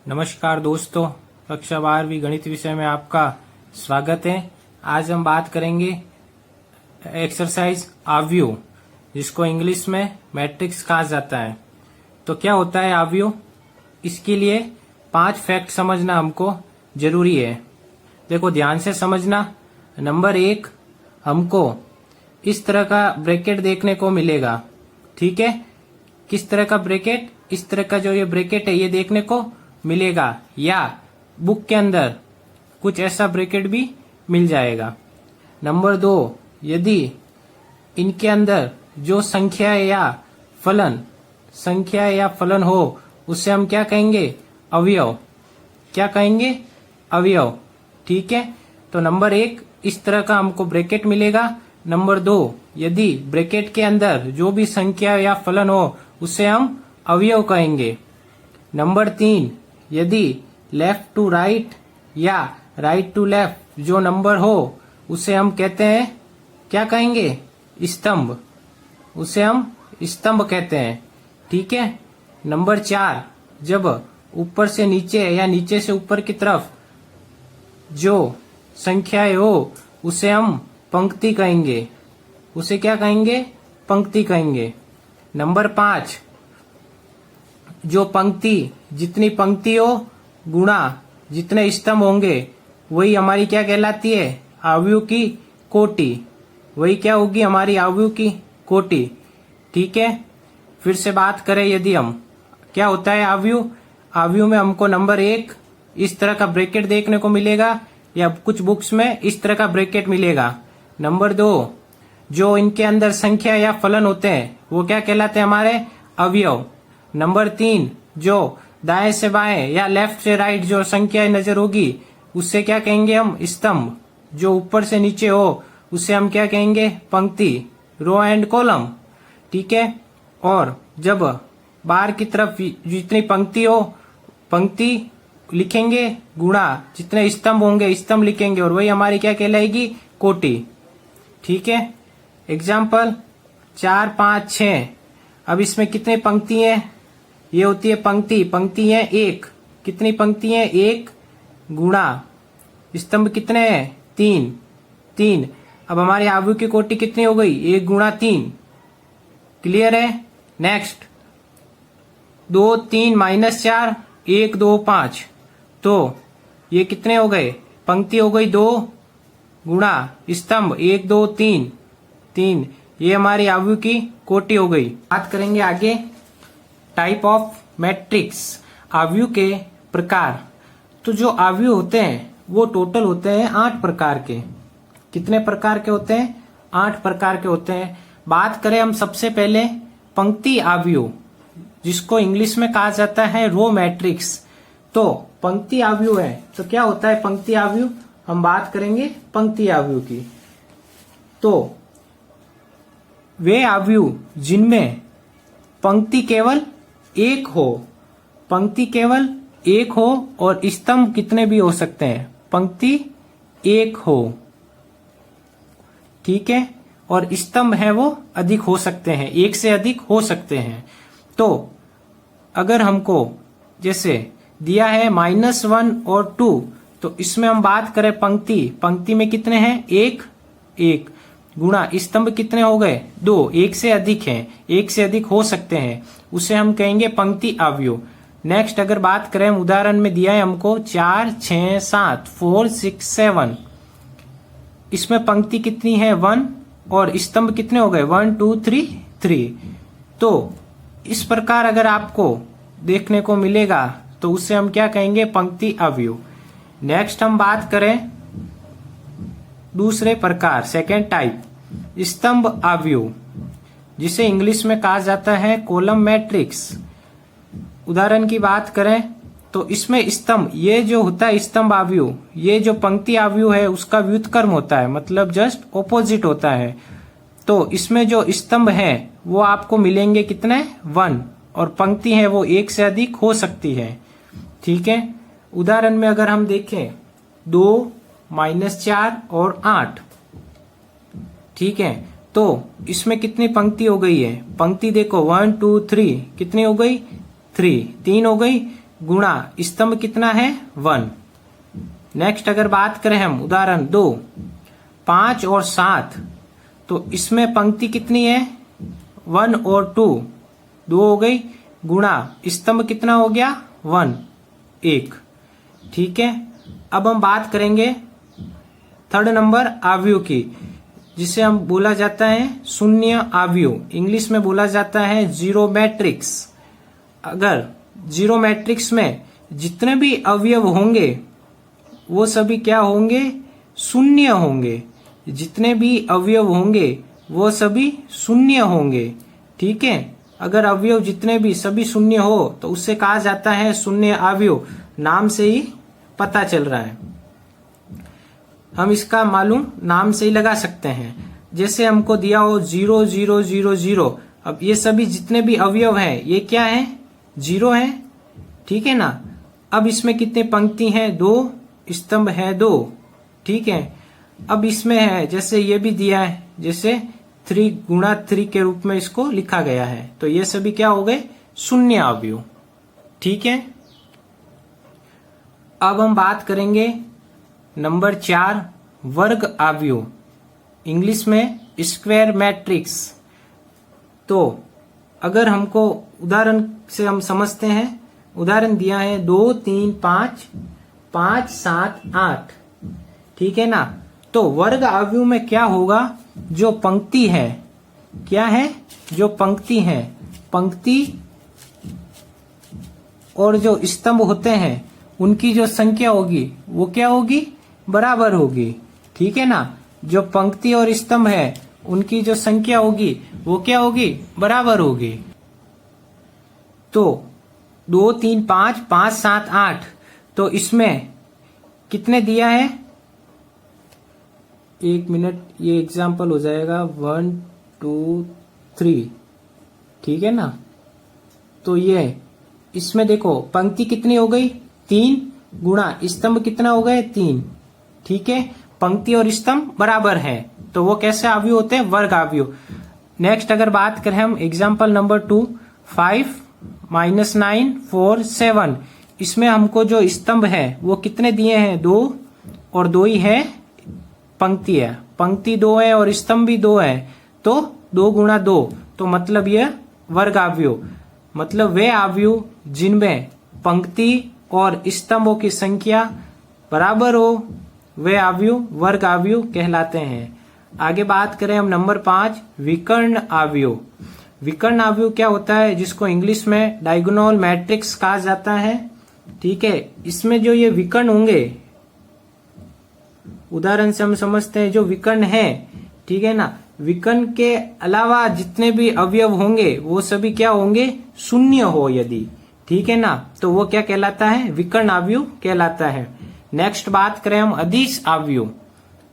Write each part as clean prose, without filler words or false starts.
नमस्कार दोस्तों, कक्षा 12वीं गणित विषय में आपका स्वागत है। आज हम बात करेंगे एक्सरसाइज आव्यूह, जिसको इंग्लिश में मैट्रिक्स कहा जाता है। तो क्या होता है आव्यूह? इसके लिए 5 फैक्ट समझना हमको जरूरी है। देखो ध्यान से समझना। नंबर 1, हमको इस तरह का ब्रैकेट देखने को मिलेगा। ठीक है, किस तरह का ब्रैकेट? इस तरह का जो ये ब्रैकेट है ये देखने को मिलेगा, या बुक के अंदर कुछ ऐसा ब्रैकेट भी मिल जाएगा। नंबर 2, यदि इनके अंदर जो संख्या या फलन हो उसे हम क्या कहेंगे? अवयव। क्या कहेंगे? अवयव। ठीक है, तो नंबर 1, इस तरह का हमको ब्रैकेट मिलेगा। नंबर 2, यदि ब्रैकेट के अंदर जो भी संख्या या फलन हो उसे हम अवयव कहेंगे। नंबर 3, यदि लेफ्ट टू राइट या राइट टू लेफ्ट जो नंबर हो उसे हम कहते हैं, क्या कहेंगे? स्तंभ। उसे हम स्तंभ कहते हैं। ठीक है। नंबर 4, जब ऊपर से नीचे या नीचे से ऊपर की तरफ जो संख्याएं हो उसे हम पंक्ति कहेंगे। उसे क्या कहेंगे? पंक्ति कहेंगे। नंबर 5, जो पंक्ति, जितनी पंक्ति हो गुणा जितने स्तंभ होंगे वही हमारी क्या कहलाती है? आव्यूह की कोटि। वही क्या होगी? हमारी आव्यूह की कोटि। ठीक है, फिर से बात करें, यदि हम क्या होता है आव्यूह? आव्यूह में हमको नंबर 1 इस तरह का ब्रैकेट देखने को मिलेगा, या कुछ बुक्स में इस तरह का ब्रैकेट मिलेगा। नंबर 2, जो इनके अंदर संख्या या फलन होते हैं वो क्या कहलाते हैं? हमारे अवयव। नंबर 3, जो दाएं से बाएं या लेफ्ट से राइट जो संख्या नजर होगी उससे क्या कहेंगे हम? स्तंभ। जो ऊपर से नीचे हो उसे हम क्या कहेंगे? पंक्ति, रो एंड कॉलम। ठीक है, और जब बाहर की तरफ जितनी पंक्ति हो पंक्ति लिखेंगे, गुणा जितने स्तंभ होंगे स्तंभ लिखेंगे, और वही हमारी क्या कहलाएगी? कोटि। ठीक है। एग्जाम्पल 4, 5, 6। अब इसमें कितने पंक्ति है? ये होती है पंक्ति है 1। कितनी पंक्ति है? 1 गुणा स्तंभ कितने हैं? 3। अब हमारी आव्यूह की कोटि कितनी हो गई? 1 गुणा 3। क्लियर है? Next 2, 3 minus 4, 1, 2, 5। तो ये कितने हो गए? पंक्ति हो गई 2 गुणा स्तंभ 1, 2, 3। ये हमारी आव्यूह की कोटि हो गई। बात करेंगे आगे टाइप ऑफ मैट्रिक्स, आव्यूह के प्रकार। तो जो आव्यूह होते हैं वो टोटल होते हैं 8 प्रकार के। कितने प्रकार के होते हैं? 8 प्रकार के होते हैं। बात करें हम सबसे पहले पंक्ति आव्यूह, जिसको इंग्लिश में कहा जाता है रो मैट्रिक्स। तो पंक्ति आव्यूह है, तो क्या होता है पंक्ति आव्यूह? हम बात करेंगे पंक्ति आव्यूह की। तो वे आव्यूह जिनमें पंक्ति केवल एक हो और स्तंभ कितने भी हो सकते हैं। पंक्ति एक हो, ठीक है, और स्तंभ है वो अधिक हो सकते हैं, एक से अधिक हो सकते हैं। तो अगर हमको जैसे दिया है -1 और 2, तो इसमें हम बात करें पंक्ति में कितने हैं? 1 गुणा स्तंभ कितने हो गए? 2। एक से अधिक हैं, एक से अधिक हो सकते हैं, उसे हम कहेंगे पंक्ति आव्यूह। नेक्स्ट अगर बात करें, उदाहरण में दिया है हमको 4, 6, 7, 4, 6, 7। इसमें पंक्ति कितनी है? 1, और स्तंभ कितने हो गए? 1, 2, 3। तो इस प्रकार अगर आपको देखने को मिलेगा तो उसे हम क्या कहेंगे? पंक्ति आव्यूह। नेक्स्ट हम बात करें दूसरे प्रकार, सेकेंड टाइप, स्तंभ आव्यूह, जिसे इंग्लिश में कहा जाता है कॉलम मैट्रिक्स। उदाहरण की बात करें तो इसमें स्तंभ, ये जो होता है स्तंभ आव्यूह, ये जो पंक्ति आव्यूह है उसका व्युत्क्रम होता है, मतलब जस्ट ऑपोजिट होता है। तो इसमें जो स्तंभ है वो आपको मिलेंगे कितने? 1, और पंक्ति है वो एक से अधिक हो सकती है। ठीक है। उदाहरण में अगर हम देखें 2, -4 और 8, ठीक है, तो इसमें कितनी पंक्ति हो गई है? पंक्ति देखो 1, 2, 3, कितनी हो गई? 3 हो गई गुणा स्तंभ कितना है 1। नेक्स्ट अगर बात करें हम उदाहरण 2, 5 और 7, तो इसमें पंक्ति कितनी है 1 और 2, 2 हो गई, गुणा स्तंभ कितना हो गया 1, 1। ठीक है, अब हम बात करेंगे थर्ड नंबर आव्यूह की, जिसे हम बोला जाता है शून्य आव्यूह, इंग्लिश में बोला जाता है जीरो मैट्रिक्स। अगर जीरो मैट्रिक्स में जितने भी अवयव होंगे वो सभी क्या होंगे, शून्य होंगे। जितने भी अवयव होंगे वो सभी शून्य होंगे। ठीक है, अगर अवयव जितने भी सभी शून्य हो तो उससे कहा जाता है शून्य आव्यूह। नाम से ही पता चल रहा है, हम इसका मालूम नाम से ही लगा सकते हैं। जैसे हमको दिया हो 0 0 0 0, अब ये सभी जितने भी अवयव हैं ये क्या है, 0 है। ठीक है ना। अब इसमें कितनी पंक्ति हैं, 2, स्तंभ है 2। ठीक है, अब इसमें है जैसे ये भी दिया है, जैसे 3 गुणा 3 के रूप में इसको लिखा गया है, तो ये सभी क्या हो गए, शून्य अवयव। ठीक है, अब हम बात करेंगे नंबर 4, वर्ग अवयव, इंग्लिश में स्क्वायर मैट्रिक्स। तो अगर हमको उदाहरण से हम समझते हैं, उदाहरण दिया है 2 3 5 5 7 8। ठीक है ना। तो वर्ग अवयव में क्या होगा, जो पंक्ति है, क्या है, जो पंक्ति है, पंक्ति और जो स्तंभ होते हैं उनकी जो संख्या होगी वो क्या होगी, बराबर होगी। ठीक है ना। जो पंक्ति और स्तंभ है उनकी जो संख्या होगी वो क्या होगी, बराबर होगी। तो 2 3 5 5 7 8, तो इसमें कितने दिया है, 1 मिनट, ये एग्जाम्पल हो जाएगा 1 2 3। ठीक है ना। तो ये इसमें देखो पंक्ति कितनी हो गई, 3, गुणा स्तंभ कितना हो गए, 3। ठीक है, पंक्ति और स्तंभ बराबर है, तो वो कैसे अवयव होते हैं, वर्ग अवयव। नेक्स्ट अगर बात करें हम एग्जाम्पल नंबर 2, 5 -9 4 7, इसमें हमको जो स्तंभ है वो कितने दिए हैं, 2, और 2 ही है पंक्ति है, पंक्ति 2 है और स्तंभ भी 2 है, तो 2 गुणा 2, तो मतलब ये वर्ग अवयव, मतलब वे अवयव जिनमें पंक्ति और स्तंभों की संख्या बराबर हो, वे अवयव वर्ग अवयव कहलाते हैं। आगे बात करें हम नंबर 5, विकर्ण अवयव। विकर्ण अवयव क्या होता है, जिसको इंग्लिश में डायगोनल मैट्रिक्स कहा जाता है। ठीक है, इसमें जो ये विकर्ण होंगे, उदाहरण से हम समझते हैं जो विकर्ण है, ठीक है ना, विकर्ण के अलावा जितने भी अवयव होंगे वो सभी क्या होंगे, शून्य हो यदि। ठीक है ना, तो वो क्या कहलाता है, विकर्ण अवयव कहलाता है। नेक्स्ट बात करें हम अदिश अवयव,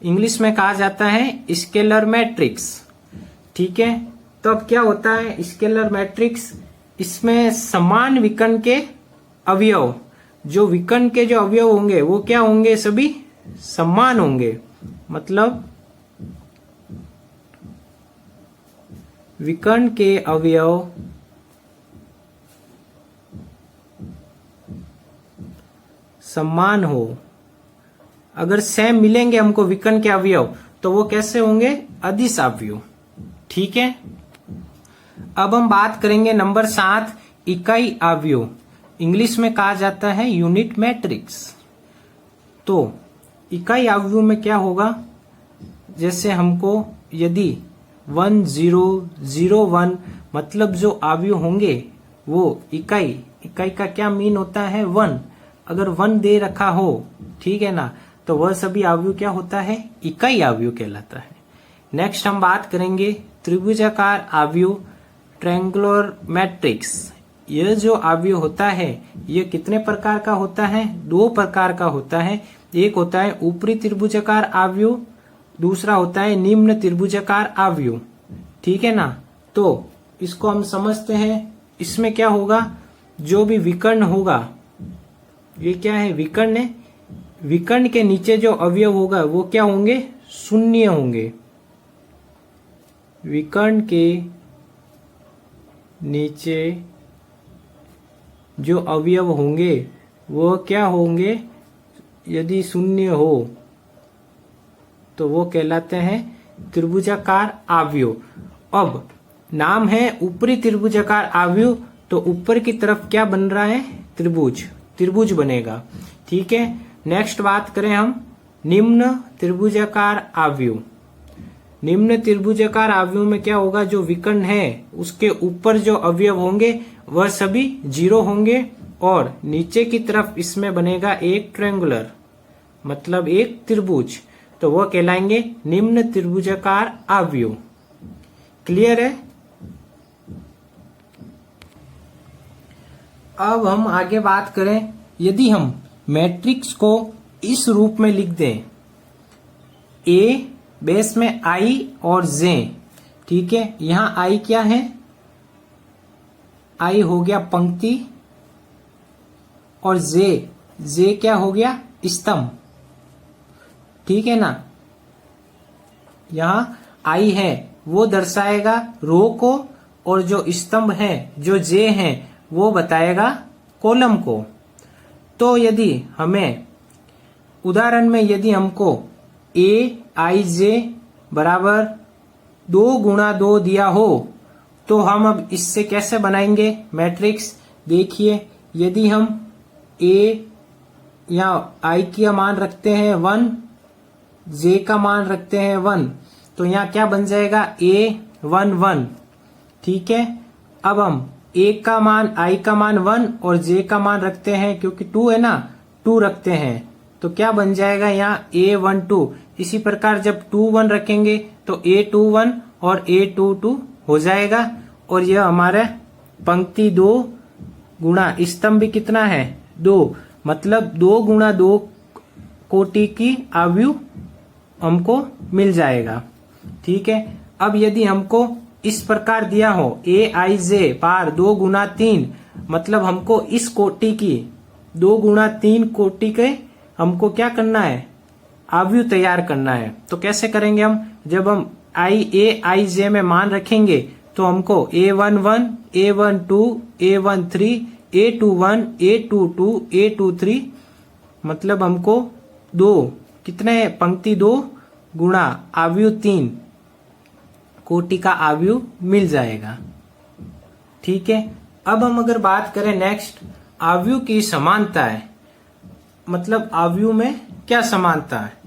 इंग्लिश में कहा जाता है स्केलर मैट्रिक्स। ठीक है, तो अब क्या होता है स्केलर मैट्रिक्स, इसमें समान विकर्ण के अवयव, जो विकर्ण के जो अवयव होंगे वो क्या होंगे, सभी समान होंगे, मतलब विकर्ण के अवयव समान हो। अगर सेम मिलेंगे हमको विकर्ण के अवयव, तो वो कैसे होंगे, अदिश अवयव। ठीक है, अब हम बात करेंगे नंबर 7, इकाई अवयव, इंग्लिश में कहा जाता है यूनिट मैट्रिक्स। तो इकाई अवयव में क्या होगा, जैसे हमको यदि 1 0 0 1, मतलब जो अवयव होंगे वो इकाई का क्या मीन होता है, 1। अगर 1 दे रखा हो, ठीक है ना, तो वह सभी अवयव क्या होता है, इकाई अवयव कहलाता है। नेक्स्ट हम बात करेंगे त्रिभुजाकार अवयव, ट्रायंगुलर मैट्रिक्स। यह जो अवयव होता है यह कितने प्रकार का होता है, 2 प्रकार का होता है। एक होता है ऊपरी त्रिभुजाकार अवयव, दूसरा होता है निम्न त्रिभुजाकार अवयव। ठीक है ना, तो इसको हम समझते हैं। इसमें क्या होगा, जो भी विकर्ण होगा, ये क्या है, विकर्ण है, विकर्ण के नीचे जो अवयव होगा वो क्या होंगे, शून्य होंगे। विकर्ण के नीचे जो अवयव होंगे वो क्या होंगे, यदि शून्य हो तो वो कहलाते हैं त्रिभुजाकार अवयव। अब नाम है ऊपरी त्रिभुजाकार अवयव, तो ऊपर की तरफ क्या बन रहा है, त्रिभुज, त्रिभुज बनेगा। ठीक है, नेक्स्ट बात करें हम निम्न त्रिभुजाकार अवयव। निम्न त्रिभुजाकार अवयव में क्या होगा, जो विकर्ण है उसके ऊपर जो अवयव होंगे वह सभी 0 होंगे और नीचे की तरफ इसमें बनेगा एक ट्रायंगुलर, मतलब एक त्रिभुज, तो वह कहलाएंगे निम्न त्रिभुजाकार अवयव। क्लियर है। अब हम आगे बात करें, यदि हम मैट्रिक्स को इस रूप में लिख दें, ए बेस में आई और जे, ठीक है, यहां आई क्या है, आई हो गया पंक्ति और जे क्या हो गया, स्तंभ। ठीक है ना, यहां आई है वो दर्शाएगा रो को और जो स्तंभ है जो जे है वो बताएगा कॉलम को। तो यदि हमें उदाहरण में यदि हमको ए आई जे बराबर 2 गुणा 2 दिया हो तो हम अब इससे कैसे बनाएंगे मैट्रिक्स। देखिए, यदि हम ए या आई का मान रखते हैं 1, जे का मान रखते हैं 1, तो यहाँ क्या बन जाएगा, A1 1। ठीक है, अब हम ए का मान, आई का मान 1 और जे का मान रखते हैं, क्योंकि 2 है ना, 2 रखते हैं, तो क्या बन जाएगा यहाँ A1 2। इसी प्रकार जब 2 1 रखेंगे तो A2 1 और A2 2 हो जाएगा। और यह हमारा पंक्ति 2 गुणा स्तंभ कितना है 2, मतलब 2 गुणा 2 कोटि की अवयव हमको मिल जाएगा। ठीक है, अब यदि हमको इस प्रकार दिया हो ए आई जे पार 2 गुणा 3, मतलब हमको इस कोटि की 2 गुणा 3 कोटि के हमको क्या करना है, अवयव तैयार करना है। तो कैसे करेंगे हम, जब हम आई जे में मान रखेंगे तो हमको A1 1, A1 2, A1 3, A2 1, A2 2, A2 3, मतलब हमको 2 कितने, पंक्ति 2 गुणा अवयव 3 कोटि का अवयव मिल जाएगा। ठीक है, अब हम अगर बात करें नेक्स्ट अवयव की समानता है, मतलब अवयव में क्या समानता है।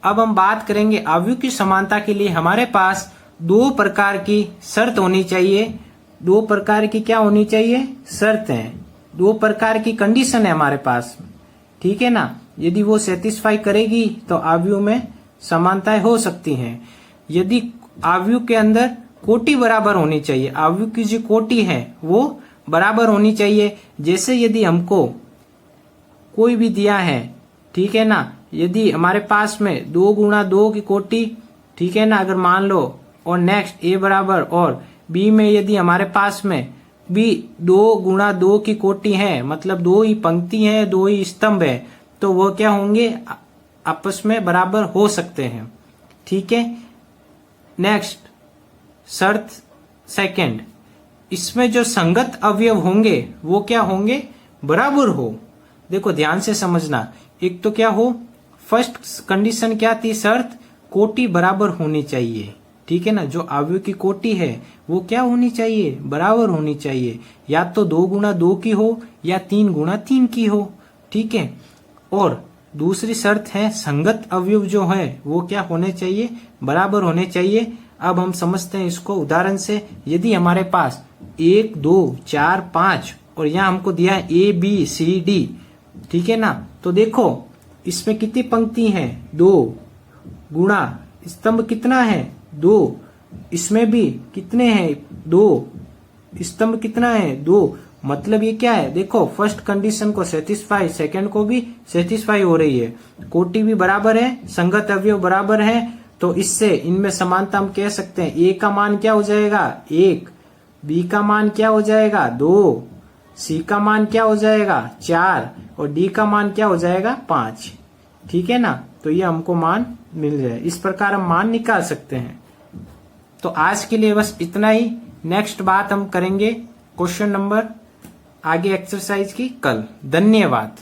अब हम बात करेंगे अवयव की समानता के लिए हमारे पास 2 प्रकार की शर्त होनी चाहिए। 2 प्रकार की क्या होनी चाहिए, शर्त है, 2 प्रकार की कंडीशन है हमारे पास। ठीक है ना, यदि वो सेटिस्फाई करेगी तो अवयव में समानताएं हो सकती हैं। यदि अवयव के अंदर कोटि बराबर होनी चाहिए, अवयव की जो कोटि है वो बराबर होनी चाहिए। जैसे यदि हमको कोई भी दिया है, ठीक है ना, यदि हमारे पास में 2 गुणा 2 की कोटि, ठीक है ना, अगर मान लो, और नेक्स्ट ए बराबर और बी में यदि हमारे पास में भी 2 गुणा 2 की कोटि है, मतलब 2 ही पंक्ति है, 2 ही स्तंभ है, तो वो क्या होंगे, आपस में बराबर हो सकते हैं। ठीक है, नेक्स्ट शर्त सेकंड, इसमें जो संगत अवयव होंगे वो क्या होंगे, बराबर हो। देखो ध्यान से समझना, एक तो क्या हो, फर्स्ट कंडीशन क्या थी, शर्त कोटि बराबर होनी चाहिए। ठीक है ना, जो अवयव की कोटि है वो क्या होनी चाहिए, बराबर होनी चाहिए, या तो 2 गुणा 2 की हो या 3 गुणा 3 की हो। ठीक है, और दूसरी शर्त है संगत अवयव जो है वो क्या होने चाहिए, बराबर होने चाहिए। अब हम समझते हैं इसको उदाहरण से। यदि हमारे पास 1 2 4 5 और यहाँ हमको दिया है ABCD, ठीक है ना, तो देखो इसमें कितनी पंक्ति है, 2 गुणा स्तंभ कितना है, 2, इसमें भी कितने हैं, 2, स्तंभ कितना है, 2, मतलब ये क्या है, देखो फर्स्ट कंडीशन को सेटिस्फाई, सेकंड को भी सेटिस्फाई हो रही है, कोटि भी बराबर है, संगत अवयव बराबर है, तो इससे इनमें समानता हम कह सकते हैं। ए का मान क्या हो जाएगा, 1, बी का मान क्या हो जाएगा, 2, सी का मान क्या हो जाएगा, 4, और डी का मान क्या हो जाएगा, 5। ठीक है ना, तो ये हमको मान मिल जाए, इस प्रकार हम मान निकाल सकते हैं। तो आज के लिए बस इतना ही। नेक्स्ट बात हम करेंगे क्वेश्चन नंबर आगे एक्सरसाइज की कल। धन्यवाद।